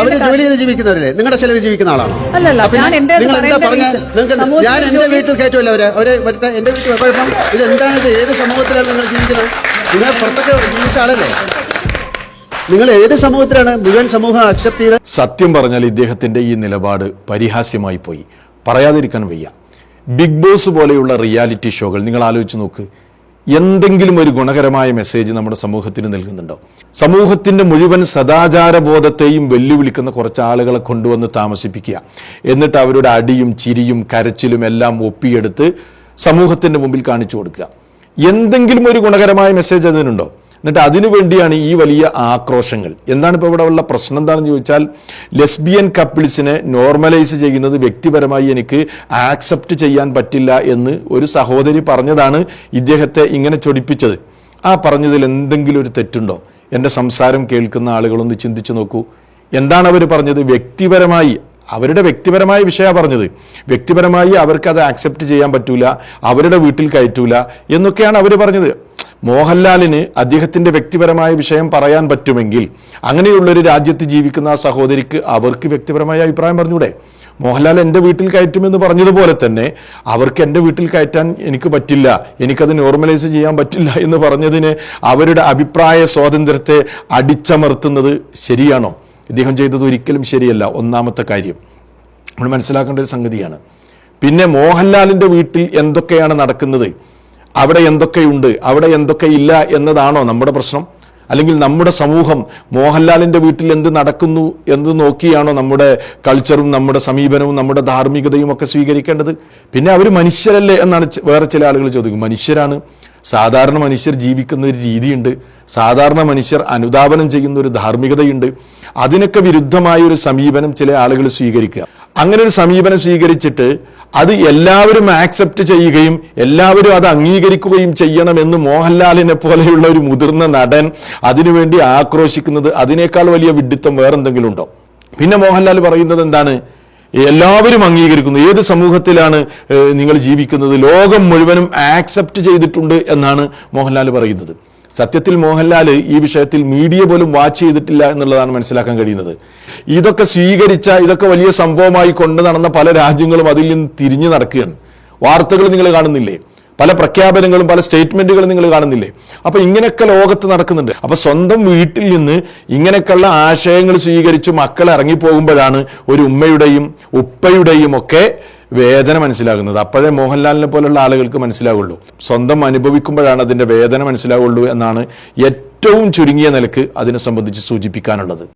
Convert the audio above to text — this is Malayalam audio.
അവര് ജോലി ചെയ്ത് ജീവിക്കുന്നവരല്ലേ? നിങ്ങളുടെ ചെലവ് ജീവിക്കുന്ന ആളാണ്. ഞാൻ എന്റെ വീട്ടിൽ കയറ്റുമല്ലോ അവരെ എന്റെ വീട്ടിൽ കുഴപ്പം ഇതെന്താണ്? ഇത് ഏത് സമൂഹത്തിലാണ് നിങ്ങൾ ജീവിക്കുന്നത്? നിങ്ങൾ പുറത്തൊക്കെ ജീവിച്ച ആളല്ലേ? നിങ്ങൾ ഏത് സമൂഹത്തിലാണ്? മുഴുവൻ സമൂഹം അക്സെപ്റ്റ് ചെയ്ത്. സത്യം പറഞ്ഞാൽ ഇദ്ദേഹത്തിന്റെ ഈ നിലപാട് പരിഹാസ്യമായി പോയി, പറയാതിരിക്കാൻ വയ്യ. ബിഗ് ബോസ് പോലെയുള്ള റിയാലിറ്റി ഷോകൾ നിങ്ങൾ ആലോചിച്ച് നോക്ക്. എന്തെങ്കിലും ഒരു ഗുണകരമായ മെസ്സേജ് നമ്മുടെ സമൂഹത്തിന് നൽകുന്നുണ്ടോ? സമൂഹത്തിന്റെ മുഴുവൻ സദാചാരബോധത്തെയും വെല്ലുവിളിക്കുന്ന കുറച്ച് ആളുകളെ കൊണ്ടുവന്ന് താമസിപ്പിക്കുക, എന്നിട്ട് അവരുടെ അടിയും ചിരിയും കരച്ചിലും എല്ലാം ഒപ്പിയെടുത്ത് സമൂഹത്തിന്റെ മുമ്പിൽ കാണിച്ചു കൊടുക്കുക. എന്തെങ്കിലും ഒരു ഗുണകരമായ മെസ്സേജ് അതിനുണ്ടോ? എന്നിട്ട് അതിനു വേണ്ടിയാണ് ഈ വലിയ ആക്രോശങ്ങൾ. എന്താണ് ഇപ്പോൾ ഇവിടെ ഉള്ള പ്രശ്നം എന്താണെന്ന് ചോദിച്ചാൽ, ലെസ്ബിയൻ കപ്പിൾസിനെ നോർമലൈസ് ചെയ്യുന്നത് വ്യക്തിപരമായി എനിക്ക് ആക്സെപ്റ്റ് ചെയ്യാൻ പറ്റില്ല എന്ന് ഒരു സഹോദരി പറഞ്ഞതാണ് ഇദ്ദേഹത്തെ ഇങ്ങനെ ചൊടിപ്പിച്ചത്. ആ പറഞ്ഞതിൽ എന്തെങ്കിലും ഒരു തെറ്റുണ്ടോ? എൻ്റെ സംസാരം കേൾക്കുന്ന ആളുകളൊന്ന് ചിന്തിച്ചു നോക്കൂ. എന്താണ് അവർ പറഞ്ഞത്? വ്യക്തിപരമായി അവരുടെ വ്യക്തിപരമായ വിഷയമാണ് പറഞ്ഞത്. വ്യക്തിപരമായി അവർക്ക് അത് ആക്സെപ്റ്റ് ചെയ്യാൻ പറ്റൂല, അവരുടെ വീട്ടിൽ കയറ്റൂല എന്നൊക്കെയാണ് അവർ പറഞ്ഞത്. മോഹൻലാലിന് അദ്ദേഹത്തിന്റെ വ്യക്തിപരമായ വിഷയം പറയാൻ പറ്റുമെങ്കിൽ അങ്ങനെയുള്ളൊരു രാജ്യത്ത് ജീവിക്കുന്ന ആ സഹോദരിക്ക് അവർക്ക് വ്യക്തിപരമായ അഭിപ്രായം പറഞ്ഞൂടെ? മോഹൻലാൽ എൻ്റെ വീട്ടിൽ കയറ്റുമെന്ന് പറഞ്ഞതുപോലെ തന്നെ അവർക്ക് എൻ്റെ വീട്ടിൽ കയറ്റാൻ എനിക്ക് പറ്റില്ല, എനിക്കത് നോർമലൈസ് ചെയ്യാൻ പറ്റില്ല എന്ന് പറഞ്ഞതിന് അവരുടെ അഭിപ്രായ സ്വാതന്ത്ര്യത്തെ അടിച്ചമർത്തുന്നത് ശരിയാണോ? ഇദ്ദേഹം ചെയ്തത് ഒരിക്കലും ശരിയല്ല. ഒന്നാമത്തെ കാര്യം നമ്മൾ മനസ്സിലാക്കേണ്ട ഒരു സംഗതിയാണ്. പിന്നെ മോഹൻലാലിൻ്റെ വീട്ടിൽ എന്തൊക്കെയാണ് നടക്കുന്നത്, അവിടെ എന്തൊക്കെയുണ്ട്, അവിടെ എന്തൊക്കെ ഇല്ല എന്നതാണോ നമ്മുടെ പ്രശ്നം? അല്ലെങ്കിൽ നമ്മുടെ സമൂഹം മോഹൻലാലിൻ്റെ വീട്ടിൽ എന്ത് നടക്കുന്നു എന്ന് നോക്കിയാണോ നമ്മുടെ കൾച്ചറും നമ്മുടെ സമീപനവും നമ്മുടെ ധാർമ്മികതയും ഒക്കെ സ്വീകരിക്കേണ്ടത്? പിന്നെ അവർ മനുഷ്യരല്ലേ എന്നാണ് വേറെ ചില ആളുകൾ ചോദിക്കും. മനുഷ്യരാണ്. സാധാരണ മനുഷ്യർ ജീവിക്കുന്ന ഒരു രീതിയുണ്ട്, സാധാരണ മനുഷ്യർ അനുധാവനം ചെയ്യുന്ന ഒരു ധാർമ്മികതയുണ്ട്. അതിനൊക്കെ വിരുദ്ധമായ ഒരു സമീപനം ചില ആളുകൾ സ്വീകരിക്കുക. അങ്ങനെ ഒരു സമീപനം സ്വീകരിച്ചിട്ട് അത് എല്ലാവരും ആക്സെപ്റ്റ് ചെയ്യുകയും എല്ലാവരും അത് അംഗീകരിക്കുകയും ചെയ്യണമെന്ന് മോഹൻലാലിനെ പോലെയുള്ള ഒരു മുതിർന്ന നടൻ അതിനുവേണ്ടി ആക്രോശിക്കുന്നത്, അതിനേക്കാൾ വലിയ വിഡ്ഢിത്തം വേറെന്തെങ്കിലും ഉണ്ടോ? പിന്നെ മോഹൻലാൽ പറയുന്നത് എന്താണ്? എല്ലാവരും അംഗീകരിക്കുന്നു. ഏത് സമൂഹത്തിലാണ് നിങ്ങൾ ജീവിക്കുന്നത്? ലോകം മുഴുവനും ആക്സെപ്റ്റ് ചെയ്തിട്ടുണ്ട് എന്നാണ് മോഹൻലാൽ പറയുന്നത്. സത്യത്തിൽ മോഹൻലാൽ ഈ വിഷയത്തിൽ മീഡിയ പോലും വാച്ച് ചെയ്തിട്ടില്ല എന്നുള്ളതാണ് മനസ്സിലാക്കാൻ കഴിയുന്നത്. ഇതൊക്കെ സ്വീകരിച്ച, ഇതൊക്കെ വലിയ സംഭവമായി കൊണ്ട് നടന്ന പല രാജ്യങ്ങളും അതിൽ നിന്ന് തിരിഞ്ഞു നടക്കുകയാണ്. വാർത്തകൾ നിങ്ങൾ കാണുന്നില്ലേ? പല പ്രഖ്യാപനങ്ങളും പല സ്റ്റേറ്റ്മെന്റുകളും നിങ്ങൾ കാണുന്നില്ലേ? അപ്പൊ ഇങ്ങനെയൊക്കെ ലോകത്ത് നടക്കുന്നുണ്ട്. അപ്പൊ സ്വന്തം വീട്ടിൽ നിന്ന് ഇങ്ങനെയൊക്കെയുള്ള ആശയങ്ങൾ സ്വീകരിച്ച് മക്കൾ ഇറങ്ങിപ്പോകുമ്പോഴാണ് ഒരു ഉമ്മയുടെയും ഉപ്പയുടെയും ഒക്കെ വേദന മനസ്സിലാകുന്നത്. അപ്പോഴേ മോഹൻലാലിനെ പോലുള്ള ആളുകൾക്ക് മനസ്സിലാവുള്ളൂ. സ്വന്തം അനുഭവിക്കുമ്പോഴാണ് അതിൻ്റെ വേദന മനസ്സിലാവുള്ളൂ എന്നാണ് ഏറ്റവും ചുരുങ്ങിയ നിലക്ക് അതിനെ സംബന്ധിച്ച് സൂചിപ്പിക്കാനുള്ളത്.